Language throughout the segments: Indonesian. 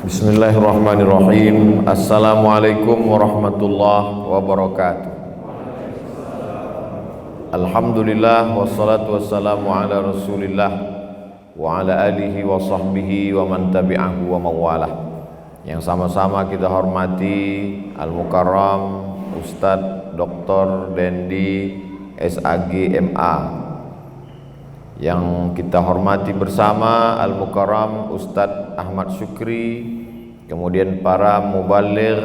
Bismillahirrahmanirrahim. Assalamualaikum warahmatullahi wabarakatuh. Alhamdulillah wassalatu wassalamu ala Rasulillah wa ala alihi wa sahbihi wa man tabi'ahu wa mawalah. Yang sama-sama kita hormati Al-Mukarram Ustadz Dr. Dendi SAG MA, yang kita hormati bersama Al-Mukarram Ustadz Ahmad Syukri, kemudian para mubaligh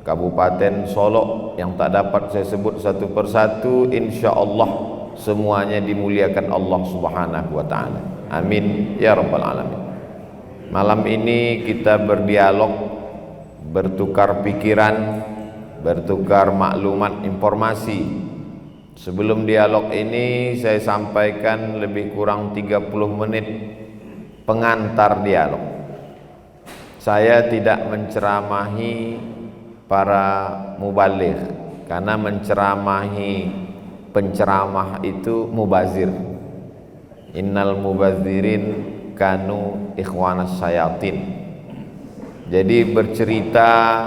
Kabupaten Solok yang tak dapat saya sebut satu persatu, insyaallah semuanya dimuliakan Allah Subhanahu wa taala. Amin ya rabbal alamin. Malam ini kita berdialog, bertukar pikiran, bertukar maklumat informasi. Sebelum dialog ini saya sampaikan lebih kurang 30 menit pengantar dialog. Saya tidak menceramahi para mubaligh, karena menceramahi penceramah itu mubazir. Innal mubazirin kanu ikhwanas syayatin. Jadi bercerita,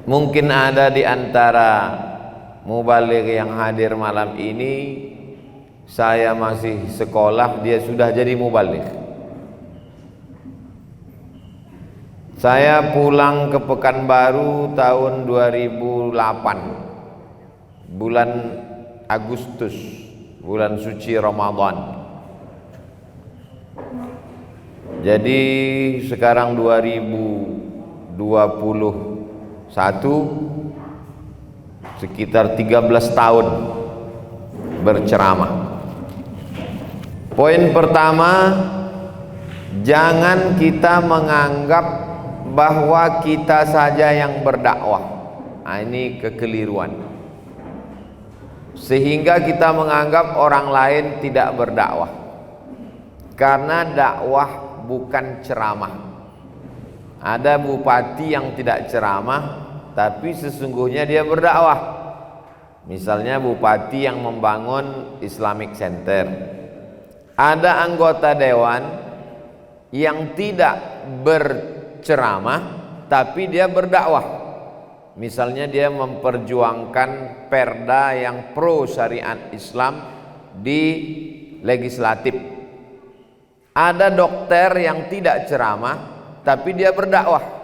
mungkin ada di antara mubaligh yang hadir malam ini, saya masih sekolah, dia sudah jadi mubaligh. Saya pulang ke Pekanbaru tahun 2008, bulan Agustus, bulan suci Ramadan. Jadi sekarang 2021, sekitar 13 tahun berceramah. Poin pertama, jangan kita menganggap bahwa kita saja yang berdakwah. Nah, ini kekeliruan. Sehingga kita menganggap orang lain tidak berdakwah. Karena dakwah bukan ceramah. Ada bupati yang tidak ceramah, tapi sesungguhnya dia berdakwah. Misalnya bupati yang membangun Islamic Center. Ada anggota dewan yang tidak berceramah tapi dia berdakwah. Misalnya dia memperjuangkan perda yang pro syariat Islam di legislatif. Ada dokter yang tidak ceramah tapi dia berdakwah.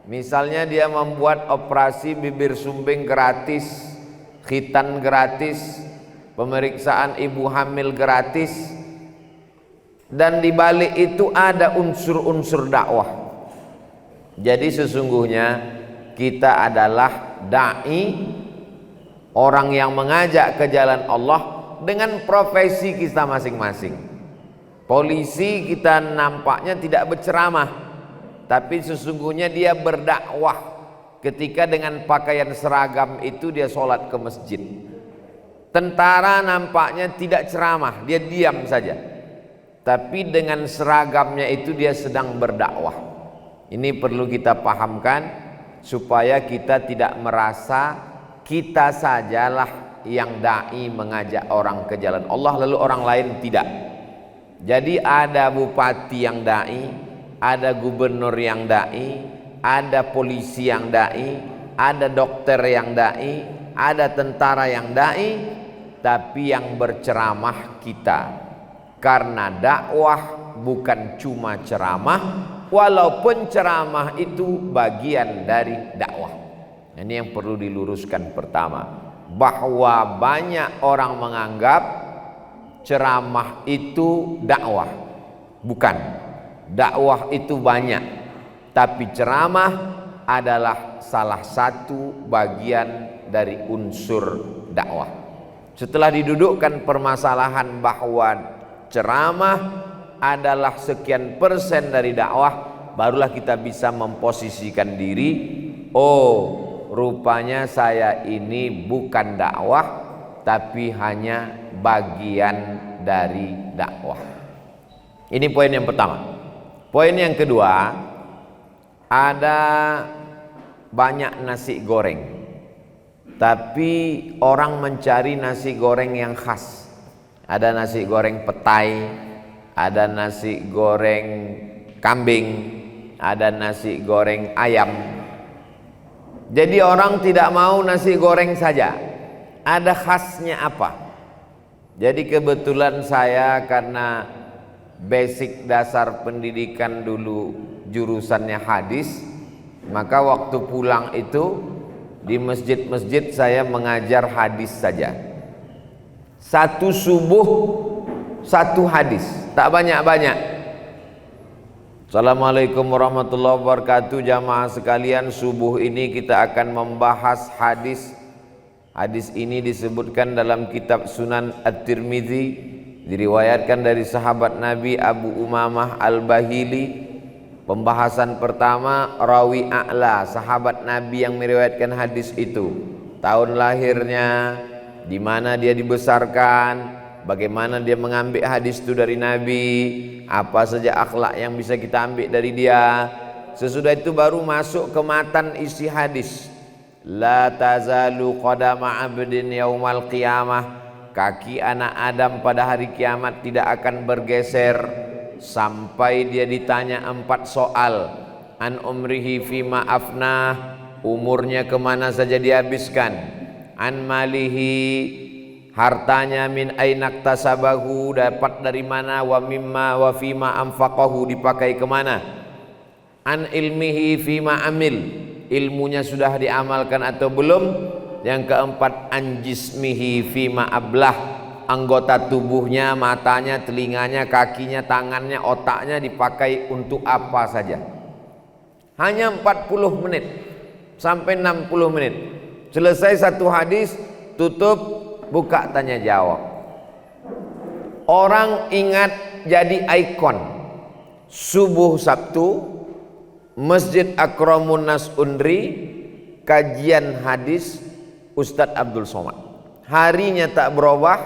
Misalnya dia membuat operasi bibir sumbing gratis, khitan gratis, pemeriksaan ibu hamil gratis, dan di balik itu ada unsur-unsur dakwah. Jadi sesungguhnya kita adalah dai, orang yang mengajak ke jalan Allah dengan profesi kita masing-masing. Polisi kita nampaknya tidak berceramah, tapi sesungguhnya dia berdakwah ketika dengan pakaian seragam itu dia sholat ke masjid. Tentara nampaknya tidak ceramah, dia diam saja, tapi dengan seragamnya itu dia sedang berdakwah. Ini perlu kita pahamkan supaya kita tidak merasa kita sajalah yang dai mengajak orang ke jalan Allah lalu orang lain tidak. Jadi ada bupati yang dai, ada gubernur yang dai, ada polisi yang dai, ada dokter yang dai, ada tentara yang dai, tapi yang berceramah kita. Karena dakwah bukan cuma ceramah, walaupun ceramah itu bagian dari dakwah. Ini yang perlu diluruskan pertama, bahwa banyak orang menganggap ceramah itu dakwah. Bukan. Dakwah itu banyak, tapi ceramah adalah salah satu bagian dari unsur dakwah. Setelah didudukkan permasalahan bahwa ceramah adalah sekian persen dari dakwah, barulah kita bisa memposisikan diri, oh rupanya saya ini bukan dakwah, tapi hanya bagian dari dakwah. Ini poin yang pertama. Poin yang kedua, ada banyak nasi goreng, tapi orang mencari nasi goreng yang khas. Ada nasi goreng petai, ada nasi goreng kambing, ada nasi goreng ayam. Jadi orang tidak mau nasi goreng saja, ada khasnya apa? Jadi kebetulan saya karena basic dasar pendidikan dulu jurusannya hadis, maka waktu pulang itu di masjid-masjid saya mengajar hadis saja. Satu subuh satu hadis, tak banyak-banyak. Assalamualaikum warahmatullahi wabarakatuh. Jamaah sekalian, subuh ini kita akan membahas hadis. Hadis ini disebutkan dalam kitab Sunan At-Tirmidzi, diriwayatkan dari sahabat Nabi Abu Umamah Al-Bahili. Pembahasan pertama, rawi a'la, sahabat Nabi yang meriwayatkan hadis itu. Tahun lahirnya, di mana dia dibesarkan, bagaimana dia mengambil hadis itu dari Nabi, apa saja akhlak yang bisa kita ambil dari dia. Sesudah itu baru masuk ke matan isi hadis. La tazalu qadama 'abdin yaumal qiyamah, kaki anak Adam pada hari kiamat tidak akan bergeser sampai dia ditanya 4 soal. An umrihi fima afnah, umurnya kemana saja dihabiskan. An malihi, hartanya min ainak tasabahu, dapat dari mana. Wa mimma wa fima anfaqahu, dipakai kemana. An ilmihi fima amil, ilmunya sudah diamalkan atau belum. Yang keempat, an jismihi fima ablah, anggota tubuhnya, matanya, telinganya, kakinya, tangannya, otaknya dipakai untuk apa saja. Hanya 40 menit sampai 60 menit. Selesai satu hadis, tutup, buka tanya jawab. Orang ingat jadi ikon. Subuh Sabtu, Masjid Akramun Nas Undri, kajian hadis Ustadz Abdul Somad. Harinya tak berubah,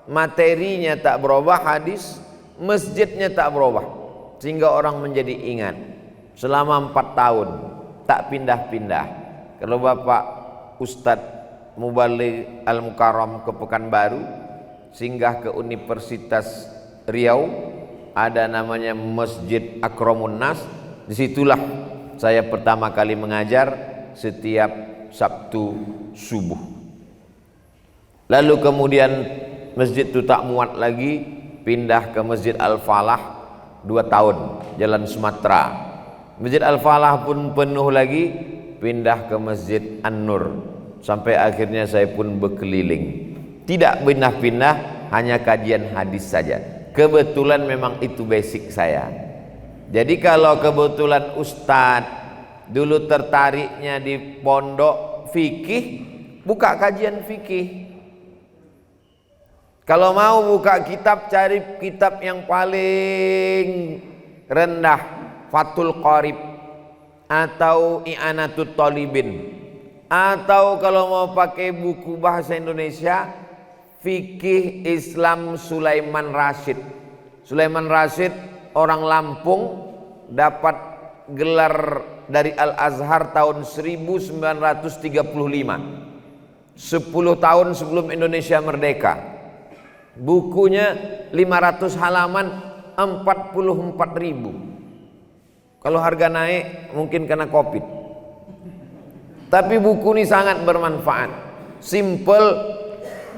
materinya tak berubah, hadis, masjidnya tak berubah, sehingga orang menjadi ingat. Selama 4 tahun tak pindah-pindah. Kalau Bapak Ustadz Mubaligh Al-Mukarram ke Pekanbaru, singgah ke Universitas Riau, ada namanya Masjid Akramun Nas. Disitulah saya pertama kali mengajar setiap Sabtu subuh. Lalu kemudian masjid itu tak muat lagi, pindah ke Masjid Al-Falah 2 tahun, Jalan Sumatera. Masjid Al-Falah pun penuh lagi, pindah ke Masjid An-Nur, sampai akhirnya saya pun berkeliling. Tidak pindah-pindah, hanya kajian hadis saja. Kebetulan memang itu basic saya. Jadi kalau kebetulan Ustadz dulu tertariknya di pondok fikih, buka kajian fikih. Kalau mau buka kitab, cari kitab yang paling rendah, Fathul Qarib atau I'anatul Talibin, atau kalau mau pakai buku bahasa Indonesia, Fikih Islam Sulaiman Rasyid. Sulaiman Rasyid orang Lampung, dapat gelar dari Al-Azhar tahun 1935, 10 tahun sebelum Indonesia merdeka. Bukunya 500 halaman, 44.000. Kalau harga naik mungkin karena Covid. Tapi buku ini sangat bermanfaat, simple,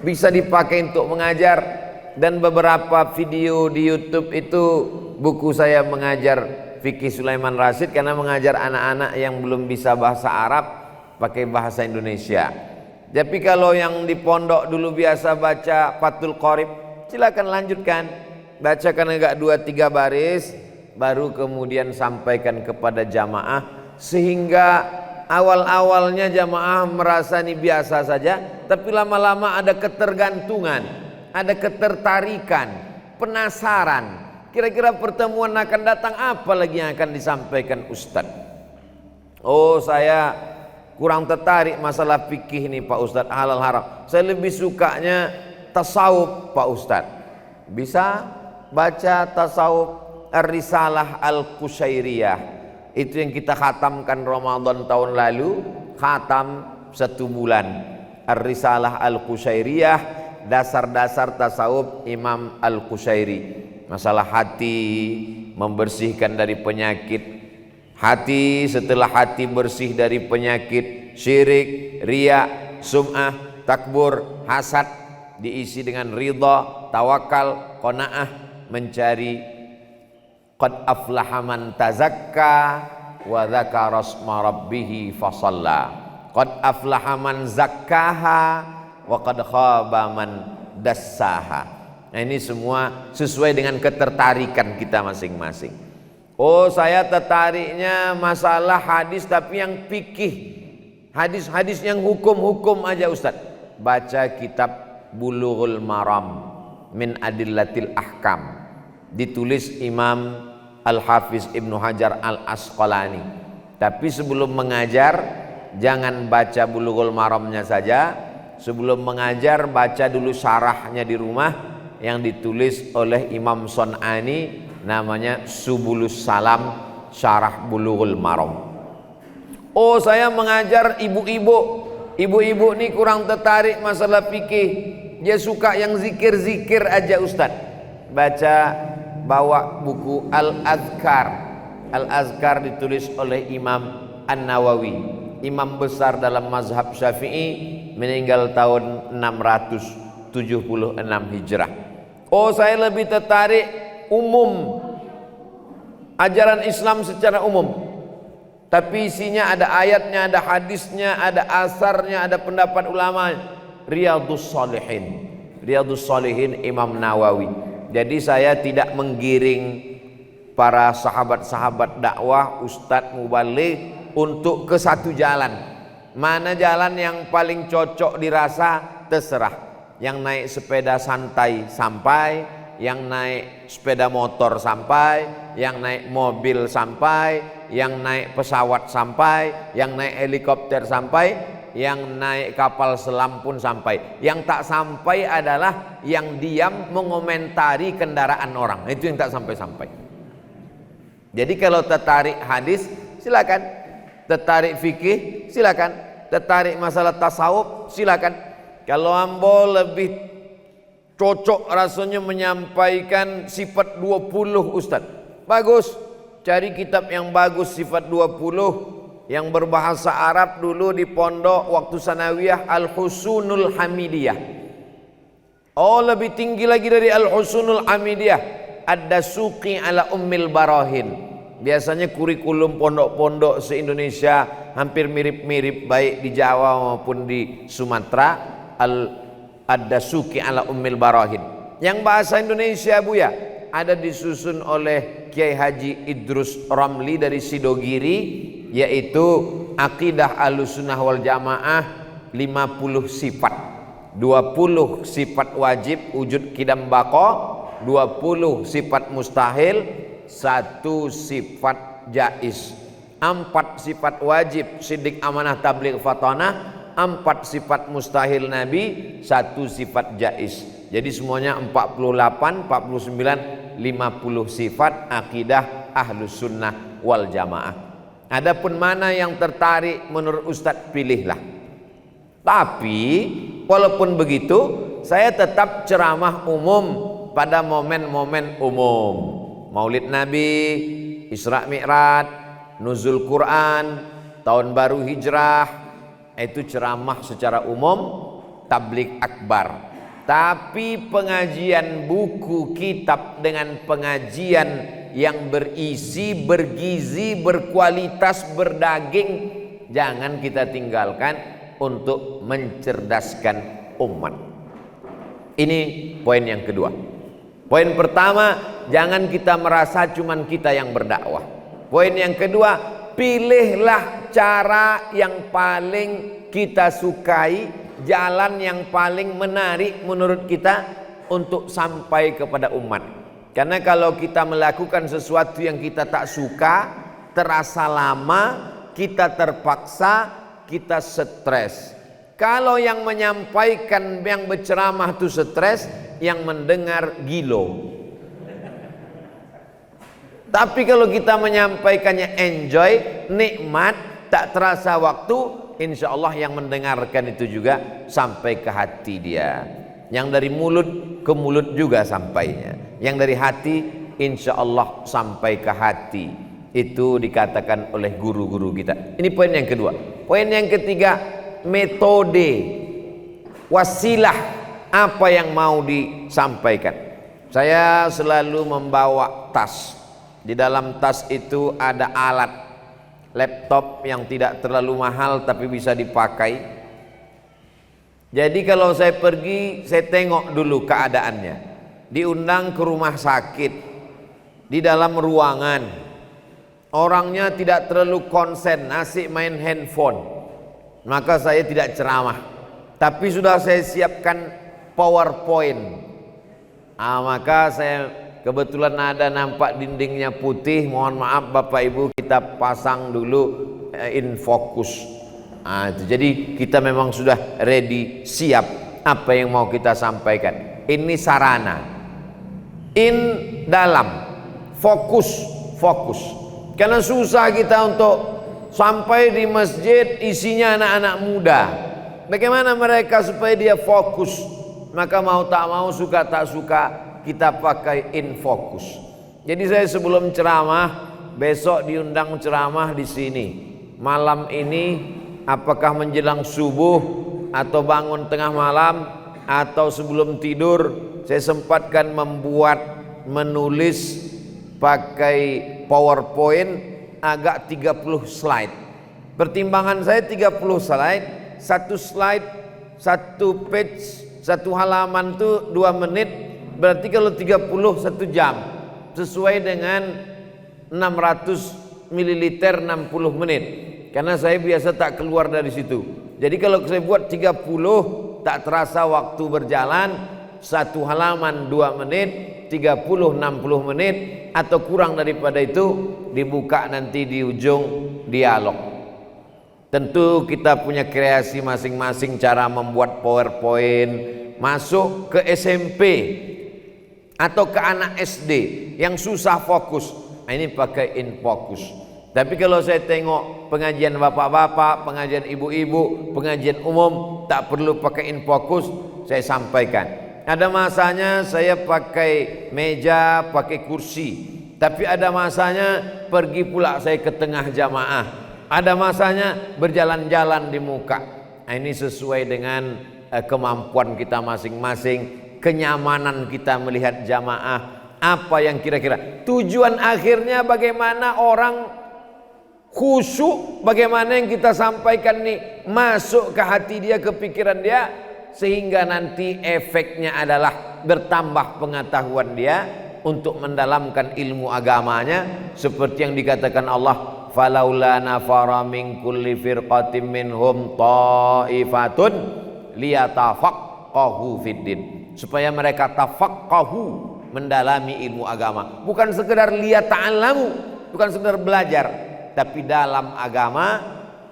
bisa dipakai untuk mengajar. Dan beberapa video di YouTube itu buku saya mengajar Fikih Sulaiman Rasyid, karena mengajar anak-anak yang belum bisa bahasa Arab pakai bahasa Indonesia. Tapi kalau yang di pondok dulu biasa baca Fathul Qarib, silakan lanjutkan, bacakan agak 2-3 baris, baru kemudian sampaikan kepada jamaah, sehingga awal-awalnya jamaah merasa ini biasa saja, tapi lama-lama ada ketergantungan, ada ketertarikan, penasaran. Kira-kira pertemuan akan datang apa lagi yang akan disampaikan Ustadz? Oh, saya kurang tertarik masalah fikih ini Pak Ustadz, halal haram. Saya lebih sukanya tasawuf Pak Ustadz. Bisa baca tasawuf Ar-Risalah Al-Qushairiyah. Itu yang kita khatamkan Ramadan tahun lalu, khatam 1 bulan. Ar-Risalah Al-Qushairiyah, dasar-dasar tasawuf Imam Al-Qushairi. Masalah hati, membersihkan dari penyakit Hati, setelah hati bersih dari penyakit syirik, riya, sum'ah, takbur, hasad, diisi dengan ridha, tawakal, qanaah, mencari qad aflaha man tazakka wa dzakara asma rabbih fasalla. Qad aflaha man zakkaha wa qad khaba man dassaha. Nah, ini semua sesuai dengan ketertarikan kita masing-masing. Oh, saya tertariknya masalah hadis tapi yang fikih, hadis-hadis yang hukum-hukum aja Ustaz. Baca kitab Bulughul Maram min Adillatil Ahkam, ditulis Imam Al-Hafiz Ibnu Hajar Al-Asqalani. Tapi sebelum mengajar jangan baca Bulughul Maramnya saja. Sebelum mengajar baca dulu syarahnya di rumah yang ditulis oleh Imam Son'ani, namanya Subulus Salam Syarah Bulughul Maram. Oh, saya mengajar ibu-ibu. Ibu-ibu ini kurang tertarik masalah fikih. Dia suka yang zikir-zikir aja Ustaz. Bawa buku Al-Azkar. Al-Azkar ditulis oleh Imam An-Nawawi, imam besar dalam mazhab Syafi'i, meninggal tahun 676 Hijrah. Oh, saya lebih tertarik umum, ajaran Islam secara umum, tapi isinya ada ayatnya, ada hadisnya, ada asarnya, ada pendapat ulama. Riyadhus Shalihin, Riyadhus Shalihin Imam Nawawi. Jadi saya tidak menggiring para sahabat-sahabat dakwah, ustadz, mubaligh untuk ke satu jalan. Mana jalan yang paling cocok dirasa terserah. Yang naik sepeda santai sampai, yang naik sepeda motor sampai, yang naik mobil sampai, yang naik pesawat sampai, yang naik helikopter sampai, yang naik kapal selam pun sampai. Yang tak sampai adalah yang diam mengomentari kendaraan orang. Itu yang tak sampai-sampai. Jadi kalau tertarik hadis silakan, tertarik fikih silakan, tertarik masalah tasawuf silakan. Kalau ambo lebih cocok rasanya menyampaikan sifat 20 Ustaz, bagus, cari kitab yang bagus sifat 20 yang berbahasa Arab. Dulu di pondok waktu sanawiyah Al-Husunul Hamidiyah. Oh, lebih tinggi lagi dari Al-Husunul Hamidiyah, Ad-Dasuqi ala Ummil Barahin. Biasanya kurikulum pondok-pondok se-Indonesia hampir mirip-mirip, baik di Jawa maupun di Sumatera. Ad-Dasuqi ala Ummil Barahin. Yang bahasa Indonesia Buya ada disusun oleh Kiai Haji Idrus Ramli dari Sidogiri, yaitu Aqidah Ahlussunnah wal Jamaah 50 sifat. 20 sifat wajib wujud qidam baqa, 20 sifat mustahil, 1 sifat jaiz. 4 sifat wajib siddiq amanah tabligh fatanah, 4 sifat mustahil Nabi, 1 sifat jaiz. Jadi semuanya 48, 49, 50 sifat akidah Ahlus Sunnah wal Jamaah. Adapun mana yang tertarik menurut Ustadz, pilihlah. Tapi walaupun begitu, saya tetap ceramah umum pada momen-momen umum. Maulid Nabi, Isra Mi'raj, Nuzul Quran, Tahun Baru Hijrah, itu ceramah secara umum, tabligh akbar. Tapi pengajian buku kitab dengan pengajian yang berisi, bergizi, berkualitas, berdaging, jangan kita tinggalkan untuk mencerdaskan umat. Ini poin yang kedua. Poin pertama, jangan kita merasa cuman kita yang berdakwah. Poin yang kedua, pilihlah cara yang paling kita sukai, jalan yang paling menarik menurut kita untuk sampai kepada umat. Karena kalau kita melakukan sesuatu yang kita tak suka, terasa lama, kita terpaksa, kita stres. Kalau yang menyampaikan, yang berceramah itu stres, yang mendengar gilo. Tapi kalau kita menyampaikannya enjoy, nikmat, tak terasa waktu, insya Allah yang mendengarkan itu juga sampai ke hati dia. Yang dari mulut ke mulut juga sampainya. Yang dari hati insya Allah sampai ke hati. Itu dikatakan oleh guru-guru kita. Ini poin yang kedua. Poin yang ketiga, metode, wasilah apa yang mau disampaikan. Saya selalu membawa tas. Di dalam tas itu ada alat laptop yang tidak terlalu mahal tapi bisa dipakai. Jadi kalau saya pergi, saya tengok dulu keadaannya. Diundang ke rumah sakit, di dalam ruangan, orangnya tidak terlalu konsen, asik main handphone, maka saya tidak ceramah. Tapi sudah saya siapkan PowerPoint. Maka saya kebetulan ada nampak dindingnya putih. Mohon maaf Bapak Ibu, kita pasang dulu infocus. Jadi kita memang sudah ready, siap apa yang mau kita sampaikan. Ini sarana. Dalam fokus. Karena susah kita untuk sampai di masjid isinya anak-anak muda. Bagaimana mereka supaya dia fokus? Maka mau tak mau, suka tak suka, kita pakai infocus. Jadi saya sebelum ceramah, besok diundang ceramah di sini. Malam ini, apakah menjelang subuh atau bangun tengah malam atau sebelum tidur, saya sempatkan menulis pakai PowerPoint agak 30 slide. Pertimbangan saya 30 slide, satu slide, satu page, satu halaman itu 2 menit, berarti kalau 30 1 jam, sesuai dengan 600 ml 60 menit. Karena saya biasa tak keluar dari situ. Jadi kalau saya buat 30, tak terasa waktu berjalan, satu halaman 2 menit, 30 60 menit atau kurang daripada itu, dibuka nanti di ujung dialog. Tentu kita punya kreasi masing-masing cara membuat PowerPoint. Masuk ke SMP atau ke anak SD yang susah fokus, ini pakai infocus. Tapi kalau saya tengok pengajian bapak-bapak, pengajian ibu-ibu, pengajian umum, tak perlu pakai infocus, saya sampaikan. Ada masanya saya pakai meja, pakai kursi. Tapi ada masanya pergi pula saya ke tengah jamaah. Ada masanya berjalan-jalan di muka. Ini sesuai dengan kemampuan kita masing-masing, kenyamanan kita melihat jamaah, apa yang kira-kira tujuan akhirnya, bagaimana orang khusyuk, bagaimana yang kita sampaikan nih masuk ke hati dia, ke pikiran dia, sehingga nanti efeknya adalah bertambah pengetahuan dia untuk mendalamkan ilmu agamanya, seperti yang dikatakan Allah, falaula nafara min kulli firqatin minhum ta'ifatun liyatafaqahu fiddin, supaya mereka tafaqahu, mendalami ilmu agama, bukan sekedar liyata'allamu, bukan sekedar belajar, tapi dalam agama,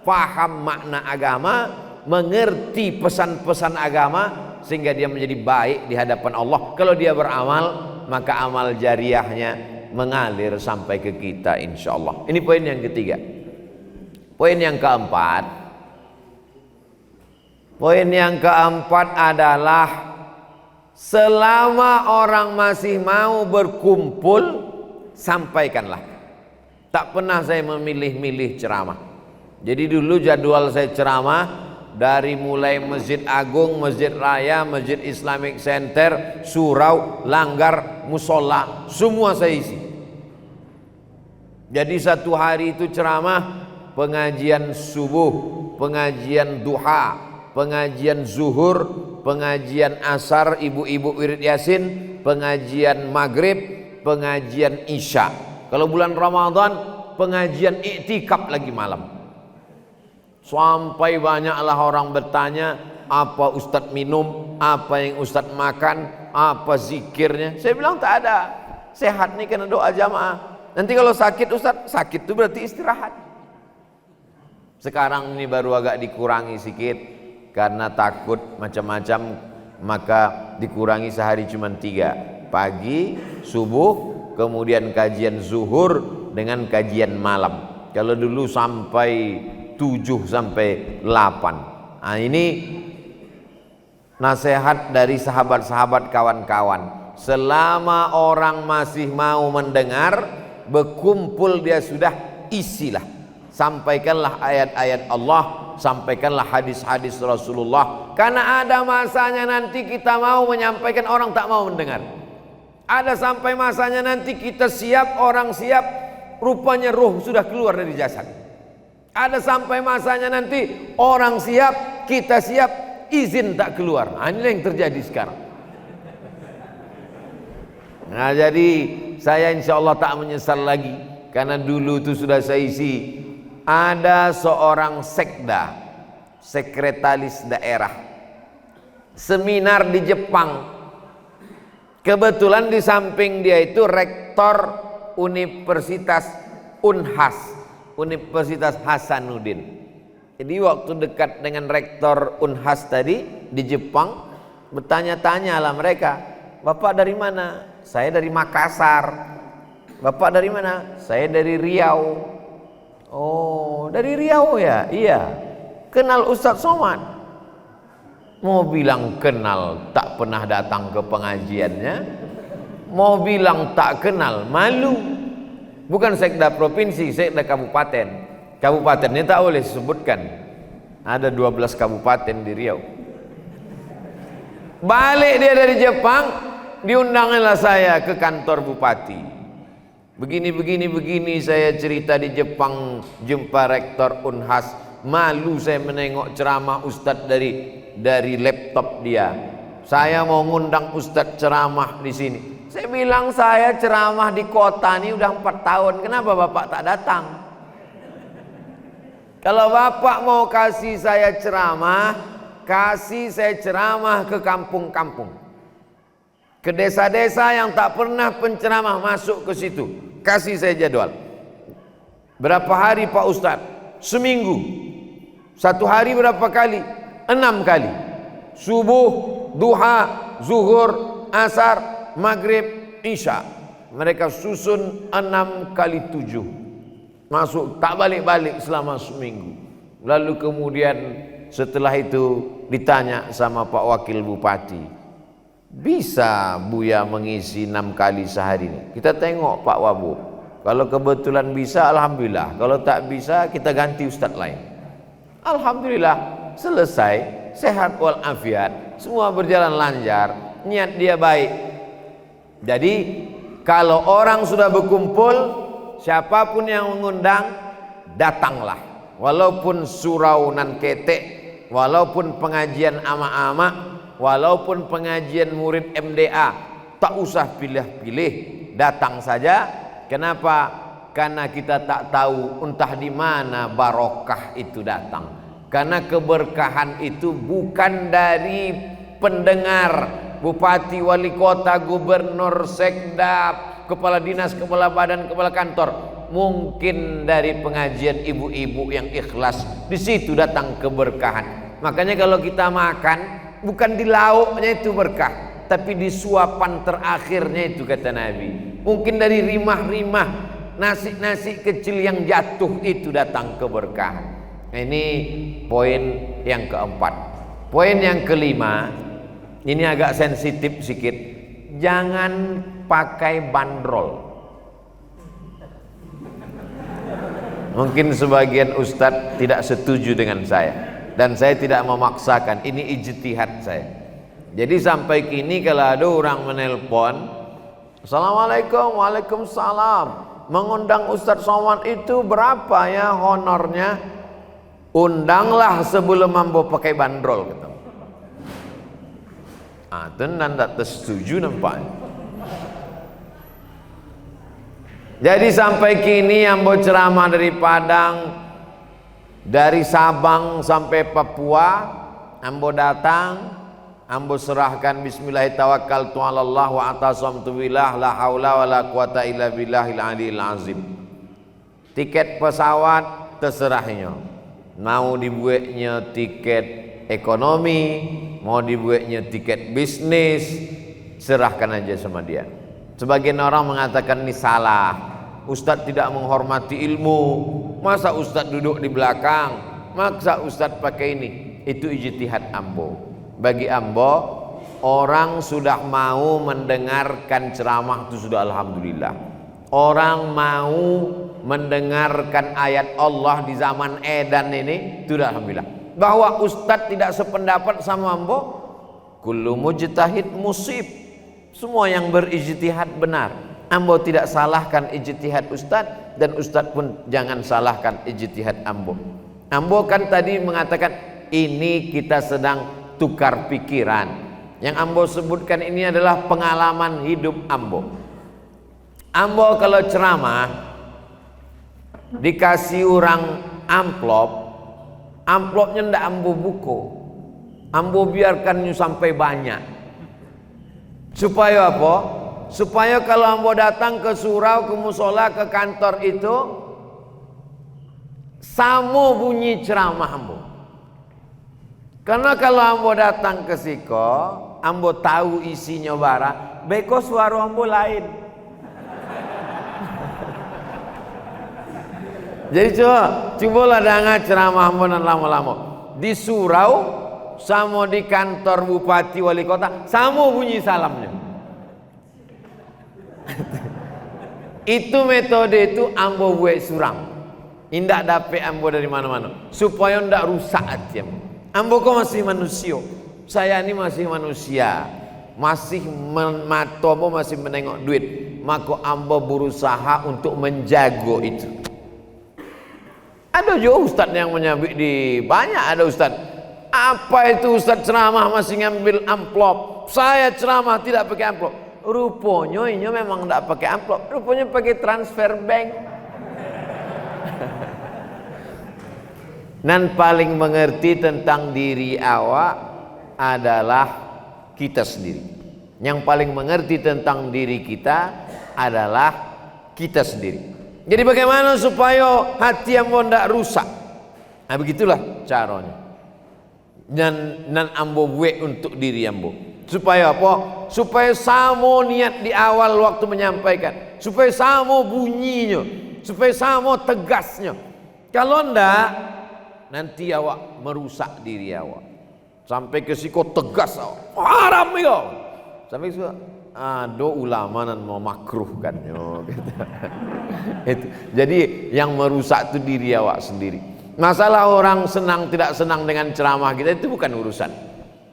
paham makna agama, mengerti pesan-pesan agama, sehingga dia menjadi baik di hadapan Allah. Kalau dia beramal, maka amal jariahnya mengalir sampai ke kita insyaallah. Ini poin yang ketiga. Poin yang keempat, adalah selama orang masih mau berkumpul, sampaikanlah. Tak pernah saya memilih-milih ceramah. Jadi dulu jadwal saya ceramah dari mulai Masjid Agung, Masjid Raya, Masjid Islamic Center, surau, langgar, musola, semua saya isi. Jadi satu hari itu ceramah, pengajian subuh, pengajian duha, pengajian zuhur, pengajian asar, ibu-ibu wirid yasin, pengajian maghrib, pengajian isya. Kalau bulan Ramadan, pengajian iktikaf lagi malam. Sampai banyaklah orang bertanya, apa Ustadz minum, apa yang Ustadz makan, apa zikirnya. Saya bilang tak ada, sehat nih kena doa jamaah. Nanti kalau sakit Ustadz, sakit itu berarti istirahat. Sekarang ini baru agak dikurangi sedikit, karena takut macam-macam, maka dikurangi sehari cuma 3, pagi, subuh, kemudian kajian zuhur dengan kajian malam. Kalau dulu sampai 7 sampai 8. Nah, ini nasihat dari sahabat-sahabat, kawan-kawan. Selama orang masih mau mendengar, berkumpul dia sudah, isilah, sampaikanlah ayat-ayat Allah, sampaikanlah hadis-hadis Rasulullah, karena ada masanya nanti kita mau menyampaikan, orang tak mau mendengar. Ada sampai masanya nanti kita siap, orang siap, rupanya ruh sudah keluar dari jasad. Ada sampai masanya nanti orang siap, kita siap, izin tak keluar. Nah, ini yang terjadi sekarang. Nah, jadi saya insya Allah tak menyesal lagi, karena dulu itu sudah saya isi. Ada seorang sekda, sekretaris daerah, seminar di Jepang. Kebetulan di samping dia itu rektor Universitas Unhas, Universitas Hasanuddin. Jadi waktu dekat dengan rektor Unhas tadi di Jepang, bertanya-tanya lah mereka, Bapak dari mana? Saya dari Makassar. Bapak dari mana? Saya dari Riau. Oh, dari Riau ya? Iya. Kenal Ustadz Somad? Mau bilang kenal, tak pernah datang ke pengajiannya. Mau bilang tak kenal, malu. Bukan sekda provinsi, sekda kabupaten. Kabupatennya tak boleh disebutkan. Ada 12 kabupaten di Riau. Balik dia dari Jepang, diundanglah saya ke kantor bupati. Begini saya cerita di Jepang, jumpa rektor Unhas. Malu saya menengok ceramah ustadz dari laptop dia. Saya mau ngundang ustadz ceramah di sini. Saya bilang saya ceramah di kota ini udah 4 tahun. Kenapa Bapak tak datang? Kalau Bapak mau kasih saya ceramah, kasih saya ceramah ke kampung-kampung, ke desa-desa yang tak pernah penceramah masuk ke situ. Kasih saya jadwal. Berapa hari Pak Ustadz? Seminggu. 1 hari berapa kali? 6 kali. Subuh, duha, zuhur, asar, maghrib, isya. Mereka susun 6 kali 7. Masuk, tak balik-balik selama seminggu. Lalu kemudian setelah itu ditanya sama Pak Wakil Bupati, bisa Buya mengisi 6 kali sehari ini? Kita tengok Pak Wabu. Kalau kebetulan bisa, alhamdulillah. Kalau tak bisa, kita ganti ustadz lain. Alhamdulillah, selesai, sehat walafiat, semua berjalan lancar, niat dia baik. Jadi kalau orang sudah berkumpul, siapapun yang mengundang, datanglah. Walaupun surau nan ketek, walaupun pengajian ama-ama, walaupun pengajian murid MDA, tak usah pilih-pilih, datang saja. Kenapa? Karena kita tak tahu entah di mana barokah itu datang. Karena keberkahan itu bukan dari pendengar, bupati, wali kota, gubernur, sekda, kepala dinas, kepala badan, kepala kantor. Mungkin dari pengajian ibu-ibu yang ikhlas, di situ datang keberkahan. Makanya kalau kita makan, bukan di lauknya itu berkah, tapi di suapan terakhirnya itu, kata Nabi. Mungkin dari rimah-rimah, nasi-nasi kecil yang jatuh itu datang keberkahan. Ini poin yang keempat. Poin yang kelima, ini agak sensitif sedikit. Jangan pakai bandrol. Mungkin sebagian ustadz tidak setuju dengan saya, dan saya tidak memaksakan. Ini ijtihad saya. Jadi sampai kini kalau ada orang menelpon, Assalamualaikum, waalaikumsalam, mengundang Ustadz Somad itu berapa ya honornya? Undanglah sebelum mampu pakai bandrol, gitu. Itu nanda tersetuju nampaknya. Jadi sampai kini yang mau ceramah dari Padang, dari Sabang sampai Papua, ambo datang, ambo serahkan bismillahirrahmanirrahim wa atasamtu billah la haula wala quwata illa billahil aliyil azim. Tiket pesawat terserahnya. Mau dibuatnya tiket ekonomi, mau dibuatnya tiket bisnis, serahkan aja sama dia. Sebagian orang mengatakan ini salah. Ustadz tidak menghormati ilmu. Masa Ustadz duduk di belakang? Masa Ustadz pakai ini? Itu ijtihad ambo. Bagi ambo, orang sudah mau mendengarkan ceramah itu sudah alhamdulillah. Orang mau mendengarkan ayat Allah di zaman edan ini, itu alhamdulillah. Bahwa ustadz tidak sependapat sama ambo, kullu mujtahid musib. Semua yang berijtihad benar. Ambo tidak salahkan ijtihad ustadz, dan ustadz pun jangan salahkan ijtihad ambo. Ambo kan tadi mengatakan ini kita sedang tukar pikiran. Yang ambo sebutkan ini adalah pengalaman hidup ambo. Ambo kalau ceramah dikasih orang amplopnya ndak ambo buku, ambo biarkan sampai banyak. Supaya apa? Supaya kalau ambo datang ke surau, ke musola, ke kantor itu samo bunyi ceramah ambo. Karena kalau ambo datang ke siko, ambo tahu isinya bara, beko suara ambo lain. Jadi cobalah dengar ceramah ambo dan lama-lama di surau sama di kantor bupati wali kota sama bunyi salamnya. Itu metode itu ambo buat suram. Indak dapet ambo dari mana-mana supaya ndak rusak hati ambo. Ambo kok masih manusia. Saya ini masih manusia. Masih mata ambo masih menengok duit. Maka ambo berusaha untuk menjaga itu. Ada juga ustadz yang menyabik di banyak ada ustadz. Apa itu ustadz ceramah masih ngambil amplop? Saya ceramah tidak pakai amplop. Rupanya ini memang tidak pakai amplop. Rupanya pakai transfer bank. Dan paling mengerti tentang diri awak adalah kita sendiri. Yang paling mengerti tentang diri kita adalah kita sendiri. Jadi bagaimana supaya hati ambo tidak rusak? Nah begitulah caranya. Dan ambo buat untuk diri ambo. Supaya apa? Supaya sama niat di awal waktu menyampaikan. Supaya sama bunyinya. Supaya sama tegasnya. Kalau tidak, nanti awak merusak diri awak. Sampai ke siko tegas awak. Haram ya. Sampai ke ada ulama nan mau makruh kan gitu. Itu. Jadi yang merusak itu diri awak sendiri. Masalah orang senang tidak senang dengan ceramah kita itu bukan urusan.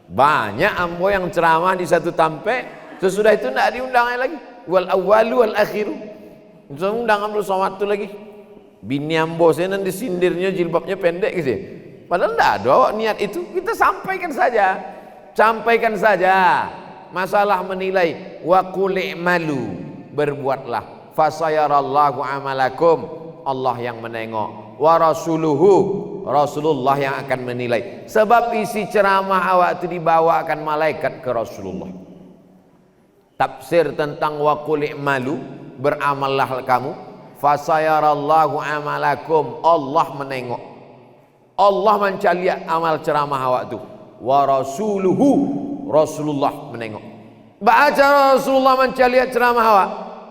Banyak ambo yang ceramah di satu tampe, sesudah itu tidak diundang lagi. Wal awwalu wal akhiru. Bisa undang ambo sama waktu lagi. Bini ambo saya nanti disindirnya jilbabnya pendek gitu. Padahal tidak ada niat itu. Kita sampaikan saja. Sampaikan saja. Masalah menilai wa qul i'malu, berbuatlah, fasayarallahu amalakum, Allah yang menengok, wa rasuluhu, Rasulullah yang akan menilai. Sebab isi ceramah awak itu dibawakan malaikat ke Rasulullah. Tafsir tentang wa qul i'malu, beramallah kamu, fasayarallahu amalakum, Allah menengok, Allah mencaliat amal ceramah awak itu, wa rasuluhu, Rasulullah menengok. Baca Rasulullah mencaliat ceramah awak,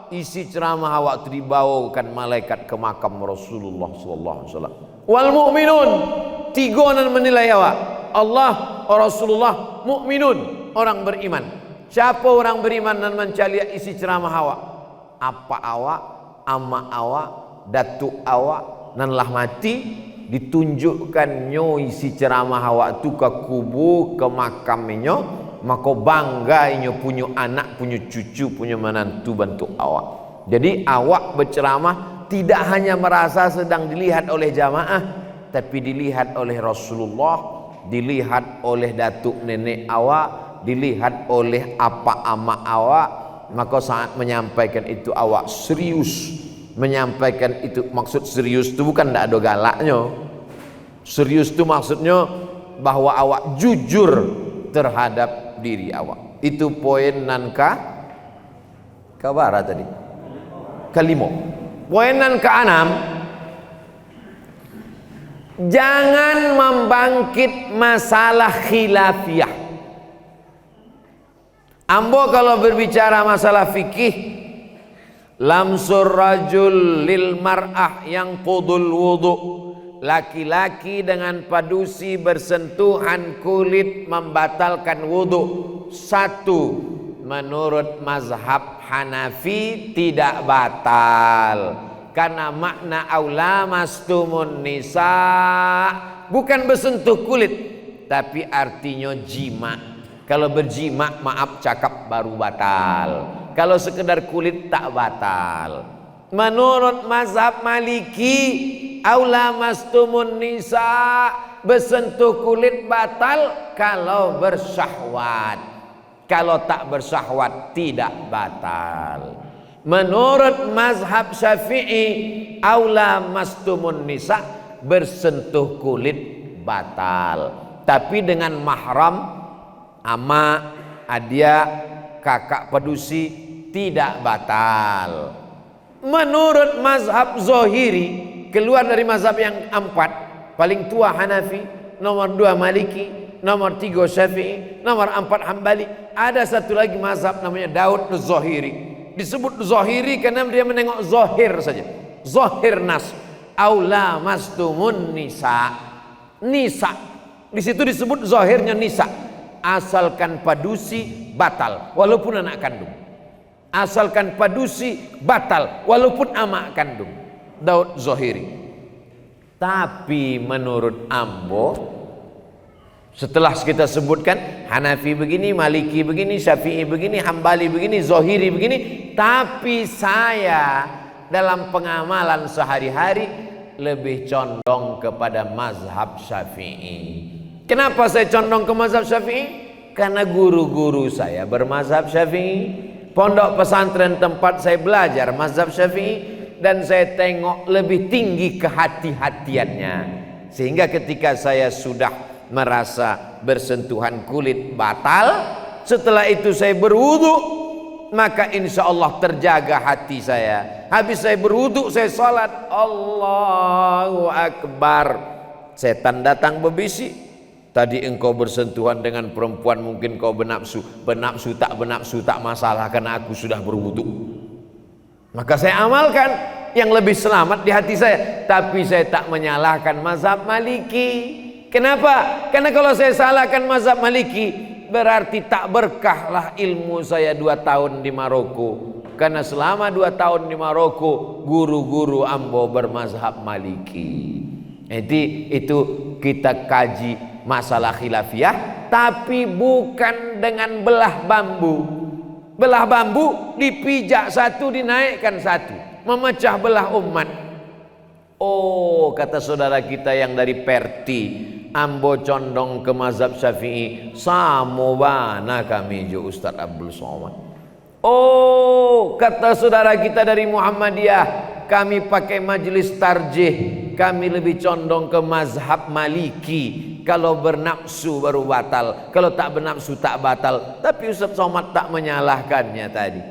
isi ceramah awak itu dibawakan malaikat ke makam Rasulullah sallallahu alaihi wasallam. Wal mu'minun, tiga nan menilai awak, Allah, Rasulullah, mukminun, orang beriman. Siapa orang beriman dan mencaliat isi ceramah awak? Apa awak, ama awak, datuk awak nan lah mati, ditunjukkan nyo isi ceramah awak tu ke kubur, ke makamnya, maka bangga inyo punya anak, punya cucu, punya menantu bantu awak. Jadi awak berceramah tidak hanya merasa sedang dilihat oleh jamaah, tapi dilihat oleh Rasulullah, dilihat oleh datuk nenek awak, dilihat oleh apa ama awak. Maka saat menyampaikan itu awak serius. Menyampaikan itu, maksud serius itu bukan tidak ada galaknya. Serius itu maksudnya bahwa awak jujur terhadap diri awak. Itu poin nan kabara tadi. Kelima. Poin nan keenam, jangan membangkit masalah khilafiyah. Ambo kalau berbicara masalah fikih, lamsur rajul lil mar'ah yang qudul wudu, laki-laki dengan padusi bersentuhan kulit membatalkan wudu. Satu, menurut mazhab Hanafi tidak batal, karena makna aula mastumun nisa bukan bersentuh kulit, tapi artinya jima. Kalau berjima, maaf cakap, baru batal. Kalau sekedar kulit tak batal. Menurut mazhab Maliki, aula mastumun nisa bersentuh kulit batal kalau bersyahwat. Kalau tak bersyahwat tidak batal. Menurut mazhab Syafi'i, aula mastumun nisa bersentuh kulit batal, tapi dengan mahram, ama, adia, kakak pedusi tidak batal. Menurut mazhab Zohiri, keluar dari mazhab yang empat, paling tua Hanafi, nomor 2 Maliki, nomor 3 Syafi'i, nomor 4 Hambali. Ada satu lagi mazhab namanya Daud Zohiri. Disebut Zohiri karena dia menengok zohir saja, zohir nas. Aula mastumun nisa, nisa di situ disebut zohirnya nisa. Asalkan padusi batal walaupun anak kandung. Asalkan padusi batal walaupun amak kandung. Daud Zohiri. Tapi menurut Ambo, setelah kita sebutkan Hanafi begini, Maliki begini, Syafi'i begini, Hambali begini, Zohiri begini, tapi saya dalam pengamalan sehari-hari lebih condong kepada mazhab Syafi'i. Kenapa saya condong ke mazhab Syafi'i? Karena guru-guru saya bermazhab Syafi'i, pondok pesantren tempat saya belajar mazhab Syafi'i, dan saya tengok lebih tinggi kehati-hatiannya, sehingga ketika saya sudah merasa bersentuhan kulit batal, setelah itu saya berwudu, maka insya Allah terjaga hati saya. Habis saya berwudu, saya salat, Allahu Akbar, setan datang berbisik, tadi engkau bersentuhan dengan perempuan, mungkin kau bernafsu. Bernafsu tak masalah, karena aku sudah berwudu. Maka saya amalkan yang lebih selamat di hati saya. Tapi saya tak menyalahkan mazhab Maliki. Kenapa? Karena kalau saya salahkan mazhab Maliki, berarti tak berkahlah ilmu saya 2 tahun di Maroko. Karena selama 2 tahun di Maroko, guru-guru Ambo bermazhab Maliki. Jadi itu kita kaji masalah khilafiyah, tapi bukan dengan belah bambu. Belah bambu dipijak satu, dinaikkan satu, memecah belah umat. Oh, kata saudara kita yang dari Perti, Ambo condong ke mazhab Syafi'i, samobana kami jo Ustaz Abdul Somad. Oh, kata saudara kita dari Muhammadiyah, kami pakai majelis tarjih, kami lebih condong ke mazhab Maliki. Kalau bernafsu baru batal, kalau tak bernafsu tak batal. Tapi Ustaz Somad tak menyalahkannya tadi.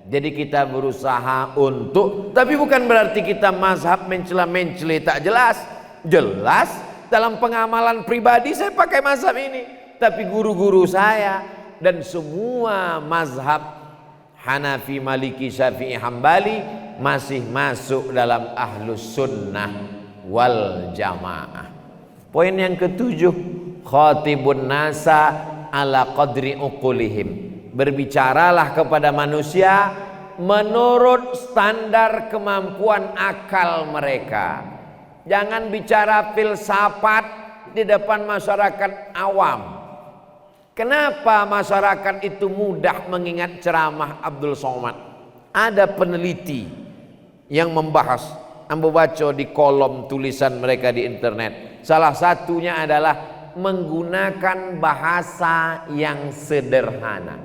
Jadi kita berusaha untuk, tapi bukan berarti kita mazhab mencela-mencela tak jelas. Jelas. Dalam pengamalan pribadi saya pakai mazhab ini, tapi guru-guru saya dan semua mazhab Hanafi, Maliki, Syafi'i, Hambali masih masuk dalam ahlus sunnah wal jamaah. Poin yang ketujuh, khatibun nasa ala qadri uqulihim. Berbicaralah kepada manusia menurut standar kemampuan akal mereka. Jangan bicara filsafat di depan masyarakat awam. Kenapa masyarakat itu mudah mengingat ceramah Abdul Somad? Ada peneliti yang membahas, Ambo baca di kolom tulisan mereka di internet. Salah satunya adalah menggunakan bahasa yang sederhana.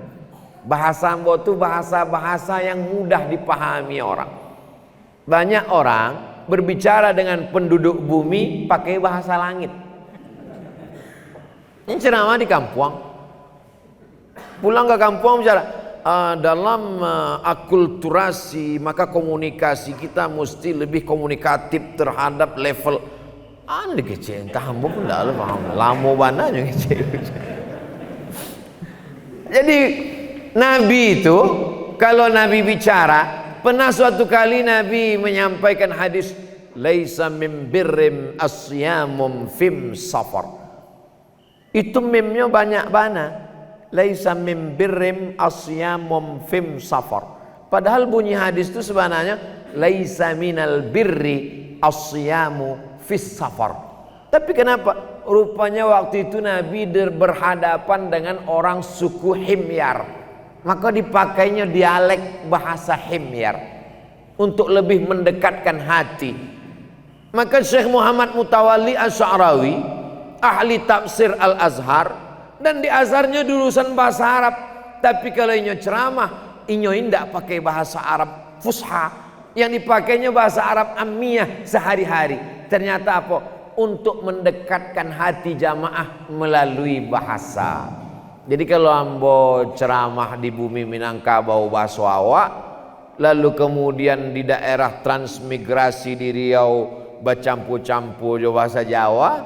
Bahasa Ambo itu bahasa-bahasa yang mudah dipahami orang. Banyak orang berbicara dengan penduduk bumi pakai bahasa langit. Ini ceramah di kampung, pulang ke kampung bicara dalam akulturasi, maka komunikasi kita mesti lebih komunikatif terhadap level anda kecil, entah hamba pun tak ada paham lama bananya kecil. Jadi Nabi itu kalau Nabi bicara, pernah suatu kali Nabi menyampaikan hadis, laisa min birrim asyamum fim safar. Itu mimnya banyak bana. laisa mim birrim asyamum fim safar. Padahal bunyi hadis itu sebenarnya laisa minal birri asyamu fis safar. Tapi kenapa? Rupanya waktu itu Nabi berhadapan dengan orang suku Himyar, maka dipakainya dialek bahasa Himyar untuk lebih mendekatkan hati. Maka Syekh Muhammad Mutawalli Asy'arawi, ahli tafsir Al-Azhar, dan di Azharnya lulusan bahasa Arab, tapi kalau inyo ceramah inyo tidak pakai bahasa Arab fusha, yang dipakainya bahasa Arab ammiyah sehari-hari. Ternyata apa? Untuk mendekatkan hati jamaah melalui bahasa. Jadi kalau ambo ceramah di bumi Minangkabau bahasa Awak, lalu kemudian di daerah transmigrasi di Riau bercampur-campur bahasa Jawa,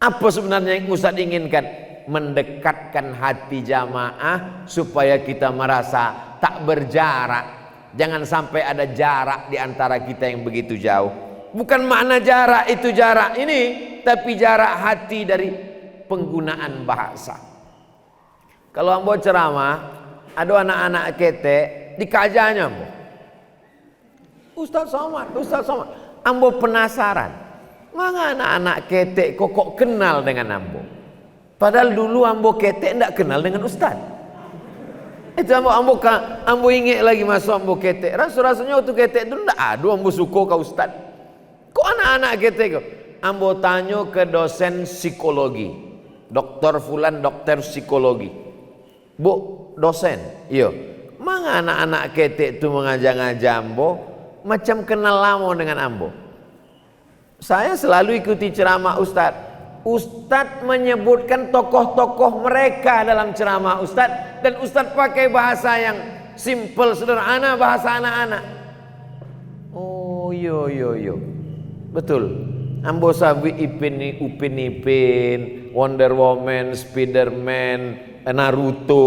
apa sebenarnya yang Ustaz inginkan? Mendekatkan hati jamaah supaya kita merasa tak berjarak. Jangan sampai ada jarak di antara kita yang begitu jauh. Bukan makna jarak itu jarak ini, tapi jarak hati dari penggunaan bahasa. Kalau ambo ceramah, ada anak-anak kete dikajanya ambo, Ustaz Somad, ambo penasaran, mana anak-anak kete kok kenal dengan ambo? Padahal dulu ambo kete ndak kenal dengan Ustaz. Itu ambo ingat lagi masuk ambo kete. Rasanya waktu kete itu ndak ada ambo suko ke Ustaz. Kok anak-anak kita kok? Ambo tanya ke dosen psikologi, dokter fulan, dokter psikologi. Bu, dosen, iya. Mana anak-anak kita itu mengajak-ngajak ambo, macam kenal lama dengan ambo. Saya selalu ikuti ceramah Ustadz. Ustadz menyebutkan tokoh-tokoh mereka dalam ceramah Ustadz, dan Ustadz pakai bahasa yang simple, sederhana, bahasa anak-anak. Oh, yo. Betul. Ambo sabi Upin Ipin, Wonder Woman, Spiderman, Naruto.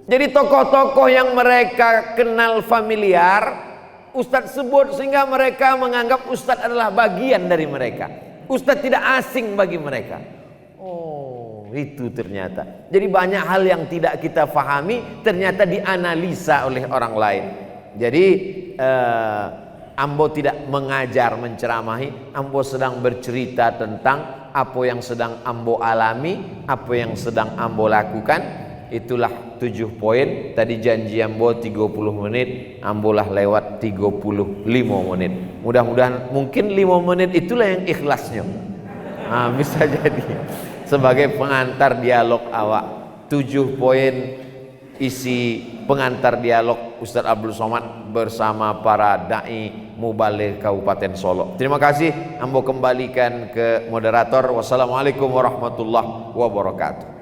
Jadi tokoh-tokoh yang mereka kenal familiar, Ustadz sebut sehingga mereka menganggap Ustadz adalah bagian dari mereka. Ustadz tidak asing bagi mereka. Oh, itu ternyata. Jadi banyak hal yang tidak kita fahami ternyata dianalisa oleh orang lain. Jadi ambo tidak mengajar menceramahi, ambo sedang bercerita tentang apa yang sedang ambo alami, apa yang sedang ambo lakukan. Itulah 7 poin. Tadi janji ambo 30 menit, ambo lah lewat 35 menit. Mudah-mudahan mungkin 5 menit itulah yang ikhlasnya. Bisa jadi sebagai pengantar dialog awak. 7 poin isi pengantar dialog Ustaz Abdul Somad bersama para dai mubaligh Kabupaten Solok. Terima kasih, ambo kembalikan ke moderator. Wassalamualaikum warahmatullahi wabarakatuh.